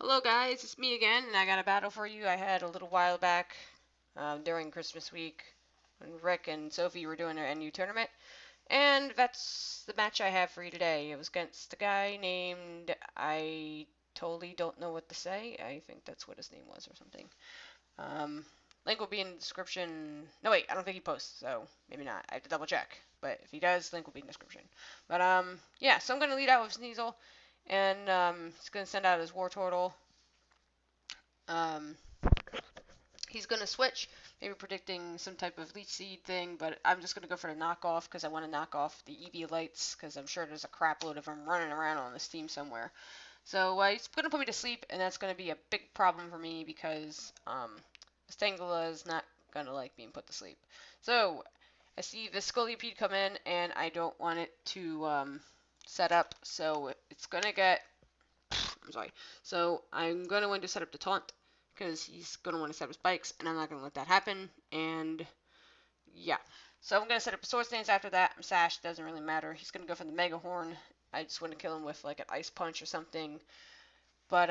Hello guys, it's me again, and I got a battle for you I had a little while back during Christmas week when Rick and Sophie were doing their NU tournament. And that's the match I have for you today. It was against a guy named, I totally don't know what to say. I think that's what his name was or something. Um, Link will be in the description. No, wait, I don't think he posts, so maybe not. I have to double check. But if he does, link will be in the description. But yeah, so I'm going to lead out with Sneasel, and he's going to send out his War Turtle. Um, he's going to switch, maybe predicting some type of leech seed thing, but I'm just going to go for the knockoff because I want to knock off the EV lights because I'm sure there's a crap load of them running around on this team somewhere. So he's going to put me to sleep, and that's going to be a big problem for me because Stangula is not going to like being put to sleep. So I see the Scolipede come in, and I don't want it to set up, so it's going to get... I'm sorry. So I'm going to want to set up the taunt because he's going to want to set up spikes, and I'm not going to let that happen. And yeah. So I'm going to set up a sword stance after that. Sash doesn't really matter. He's going to go for the Mega Horn. I just want to kill him with like an Ice Punch or something. But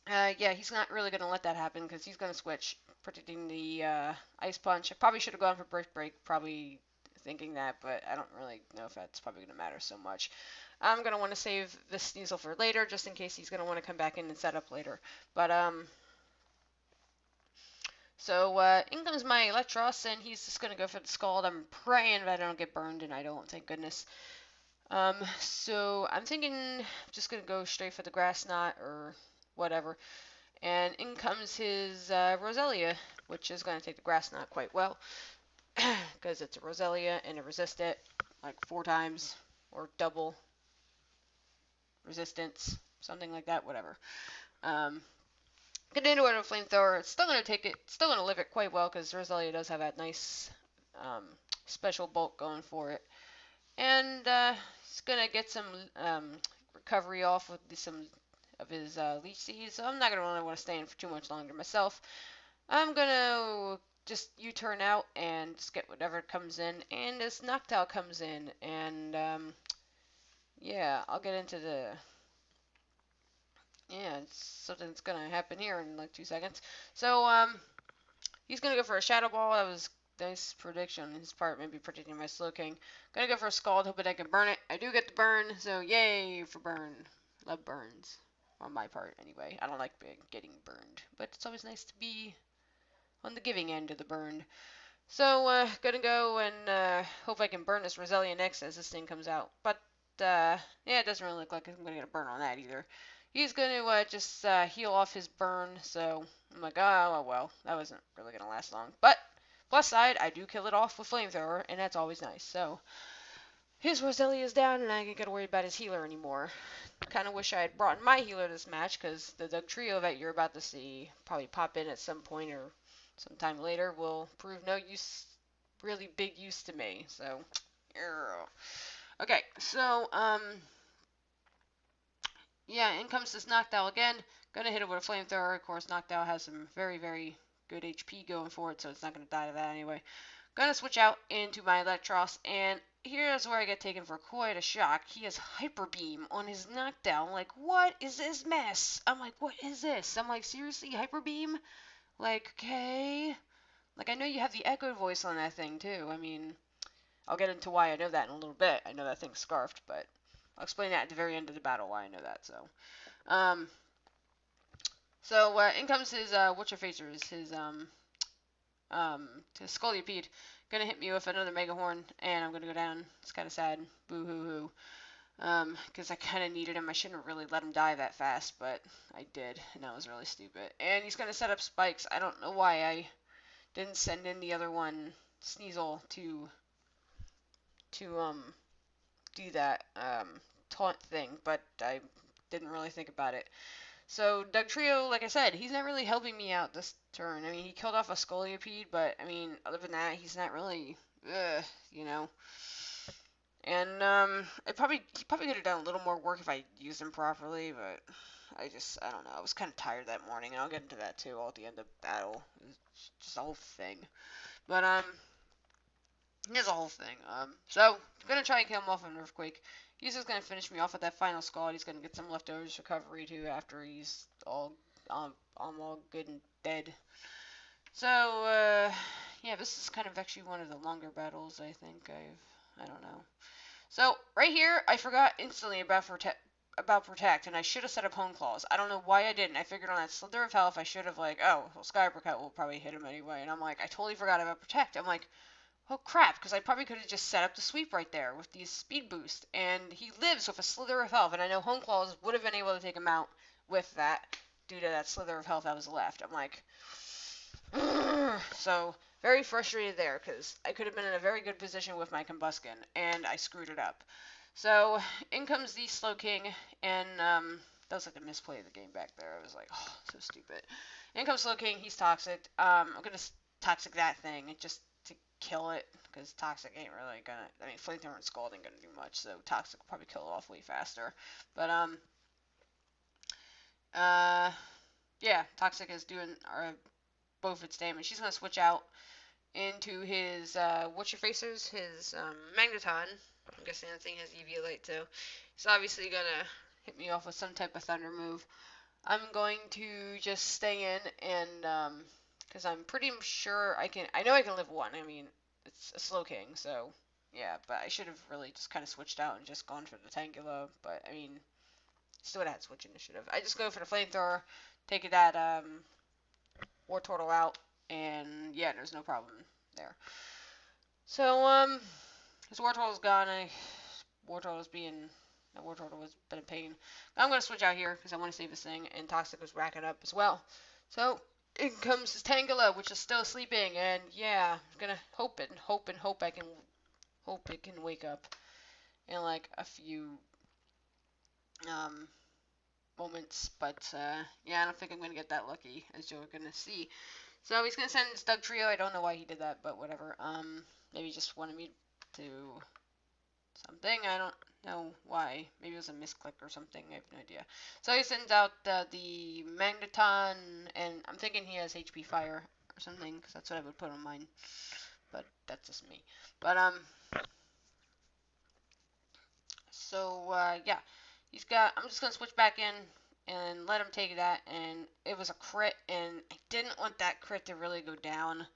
yeah, he's not really going to let that happen because he's going to switch, predicting the Ice Punch. I probably should have gone for Break, probably thinking that, but I don't really know if that's probably going to matter so much. I'm going to want to save this Sneasel for later, just in case he's going to want to come back in and set up later. But, so, in comes my Electros, and he's just going to go for the Scald. I'm praying that I don't get burned, and I don't, thank goodness. So I'm thinking I'm just going to go straight for the Grass Knot, or whatever. And in comes his Roselia, which is going to take the Grass Knot quite well, because it's a Roselia, and it resists it, like 4 times, or double resistance, something like that, whatever. Get into it with a flamethrower. It's still going to take it, still going to live it quite well because Roselia does have that nice special bulk going for it. And it's going to get some recovery off with some of his leech seeds. So I'm not going to really want to stay in for too much longer myself. I'm going to just U-turn out and just get whatever comes in. And this Noctowl comes in. And yeah, I'll get into the... Yeah, it's something that's gonna happen here in like 2 seconds. So, he's gonna go for a Shadow Ball. That was a nice prediction on his part, maybe predicting my Slowking. Gonna go for a Scald, hoping I can burn it. I do get the burn, so yay for burn. Love burns. On my part, anyway. I don't like getting burned, but it's always nice to be on the giving end of the burn. So, gonna go and hope I can burn this Roselia next as this thing comes out. But, yeah, it doesn't really look like I'm gonna get a burn on that either. He's gonna just heal off his burn, so I'm like, oh, well, that wasn't really gonna last long. But, plus side, I do kill it off with Flamethrower, and that's always nice. So, his Roselia is down, and I ain't gotta worry about his healer anymore. Kind of wish I had brought my healer this match, because the Dugtrio that you're about to see probably pop in at some point or sometime later will prove no use, really big use to me. So, okay, so, yeah, in comes this Noctowl again. Gonna hit it with a Flamethrower. Of course, Noctowl has some very, very good HP going for it, so it's not gonna die to that anyway. Gonna switch out into my Electros, and here's where I get taken for quite a shock. He has Hyper Beam on his Noctowl. Like, what is this mess? I'm like, what is this? I'm like, seriously, Hyper Beam? Like, okay. Like, I know you have the Echo voice on that thing, too. I mean, I'll get into why I know that in a little bit. I know that thing's scarfed, but I'll explain that at the very end of the battle why I know that, so. Um, in comes his, what's-your-facers, his Scolipede. Gonna hit me with another Mega Horn, and I'm gonna go down. It's kind of sad. Boo-hoo-hoo. Because I kind of needed him. I shouldn't really let him die that fast, but I did, and that was really stupid. And he's gonna set up spikes. I don't know why I didn't send in the other one, Sneasel, to do that, taunt thing, but I didn't really think about it. So, Dugtrio, like I said, he's not really helping me out this turn. I mean, he killed off a Scolipede, but, I mean, other than that, he's not really, you know. And, he probably could have done a little more work if I used him properly, but I don't know. I was kind of tired that morning, and I'll get into that, too, all at the end of battle. It's just a whole thing. But, here's a whole thing. So, I'm gonna try and kill him off with an Earthquake. he's just gonna finish me off with that final scald. He's gonna get some leftovers recovery too after he's all I'm all good and dead. So yeah, this is kind of actually one of the longer battles I think I don't know. So right here, I forgot instantly about protect, and I should have set up hone claws. I don't know why I didn't. I figured on that slither of health, I should have like, oh, well, sky uppercut will probably hit him anyway, and I'm like, I totally forgot about protect. I'm like, oh crap, because I probably could have just set up the sweep right there with these speed boost, and he lives with a slither of health, and I know hone claws would have been able to take him out with that due to that slither of health that was left. I'm like, so very frustrated there because I could have been in a very good position with my combustion and I screwed it up. So in comes the Slow King, and that was like a misplay of the game back there. I was like, oh, so stupid. In comes Slow King. He's toxic. I'm gonna toxic that thing just to kill it because toxic ain't really gonna. I mean, flamethrower and scald ain't gonna do much, so toxic will probably kill it off way faster. But yeah, toxic is doing both its damage. She's gonna switch out into his what's your faces? His magneton. I'm guessing that thing has EV light too. He's obviously gonna hit me off with some type of thunder move. I'm going to just stay in and because I'm pretty sure I can. I know I can live one. I mean, it's a slow king, so yeah. But I should have really just kind of switched out and just gone for the Tangela. But I mean, still would have had switch initiative. I just go for the flamethrower, take that war turtle out, and yeah, there's no problem there. So his war turtle's gone. War turtle's being the war turtle was been a pain. But I'm gonna switch out here because I want to save this thing, and Toxic was racking up as well. So in comes his Tangela, which is still sleeping, and yeah, I'm gonna hope I can hope it can wake up in like a few um moments, but yeah, I don't think I'm gonna get that lucky, as you're gonna see. So he's gonna send his Doug Trio. I don't know why he did that, but whatever. Maybe he just wanted me to something. I don't know why. Maybe it was a misclick or something. I have no idea. So he sends out the Magneton, and I'm thinking he has HP Fire or something, because that's what I would put on mine. But that's just me. But so yeah, he's got. I'm just gonna switch back in and let him take that, and it was a crit, and I didn't want that crit to really go down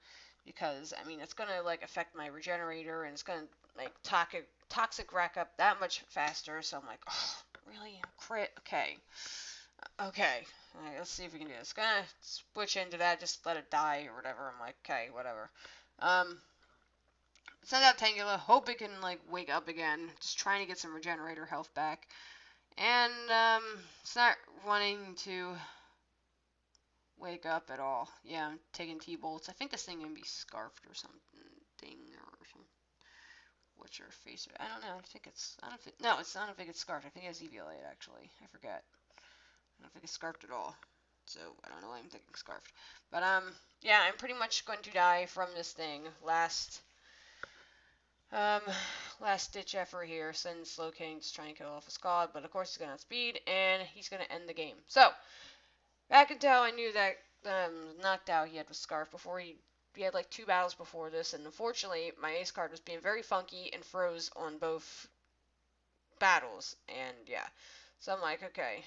because I mean it's gonna like affect my regenerator, and it's gonna like toxic rack up that much faster. So I'm like, oh, really crit? Okay, okay. All right, let's see if we can do this. Gonna switch into that, just let it die or whatever. I'm like, okay, whatever. Send out Tangela, hope it can like wake up again. Just trying to get some regenerator health back. And it's not wanting to wake up at all. Yeah, I'm taking T-bolts. I think this thing can be scarfed or something. Or some. What's your face? I don't know. I think it's. I don't think. No, it's. I don't think it's scarfed. I think it has EV8 actually. I forget. I don't think it's scarfed at all. So I don't know why I'm thinking scarfed. But yeah, I'm pretty much going to die from this thing. Um, last ditch effort here. Send Slow King to try and kill off a Scald, but of course he's gonna have speed and he's gonna end the game. So back until I knew that knocked out he had with Scarf before he had like 2 battles before this, and unfortunately my ace card was being very funky and froze on both battles, and yeah, so I'm like, okay,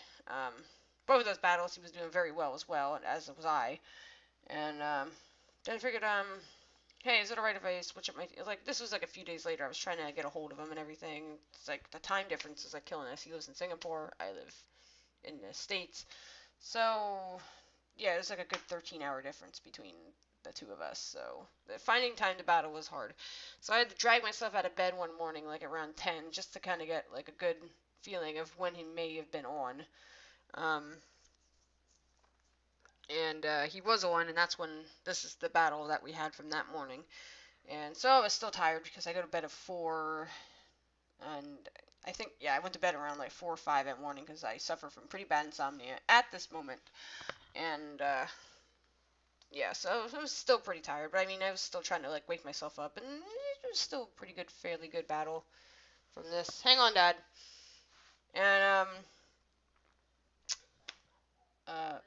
both of those battles he was doing very well as well, as was I, and then I figured hey, is it alright if I switch up my like this was like a few days later. I was trying to get a hold of him and everything. It's like the time difference is like killing us. He lives in Singapore. I live in the States. So yeah, it's like a good 13-hour difference between the two of us. So finding time to battle was hard. So I had to drag myself out of bed one morning, like around 10, just to kind of get like a good feeling of when he may have been on. Um, and he was on, and that's when this is the battle that we had from that morning. And so I was still tired because I go to bed at 4, and I think, yeah, I went to bed around like 4 or 5 that morning because I suffer from pretty bad insomnia at this moment. And yeah, so I was still pretty tired, but I mean, I was still trying to like wake myself up, and it was still a pretty good, fairly good battle from this. Hang on, Dad. And uh,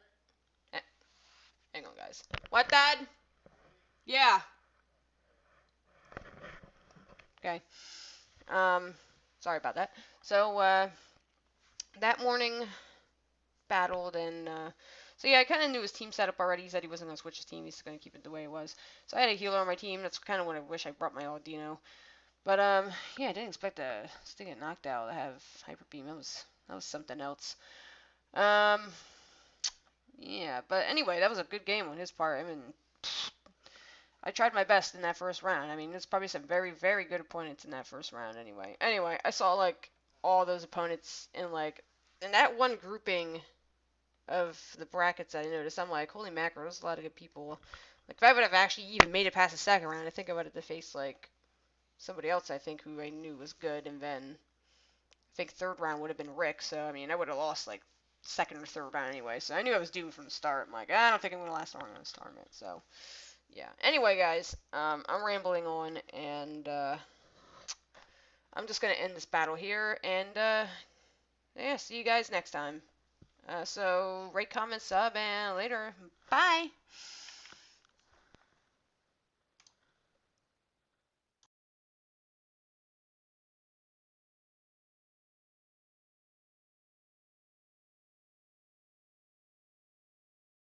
hang on, guys. What, Dad? Yeah. Okay. Um, Sorry about that. So that morning battled and so yeah, I kind of knew his team setup already. He said he wasn't gonna switch his team. He's going to keep it the way it was. So I had a healer on my team. That's kind of what I wish I brought my Aldino. But yeah, I didn't expect to get knocked out. I have hyper beam. That was something else. Um, yeah, but anyway, that was a good game on his part. I mean, I tried my best in that first round. I mean, there's probably some very, very good opponents in that first round anyway. Anyway, I saw like all those opponents in that one grouping of the brackets I noticed. I'm like, holy mackerel, there's a lot of good people. Like if I would have actually even made it past the second round, I think I would have to face like somebody else I think who I knew was good, and then I think third round would have been Rick. So I mean, I would have lost like second or third round anyway. So I knew I was doomed from the start. I'm like, I don't think I'm gonna last long in this tournament. So yeah. Anyway, guys, I'm rambling on, and I'm just gonna end this battle here, and yeah, see you guys next time. So rate, comment, sub, and later. Bye.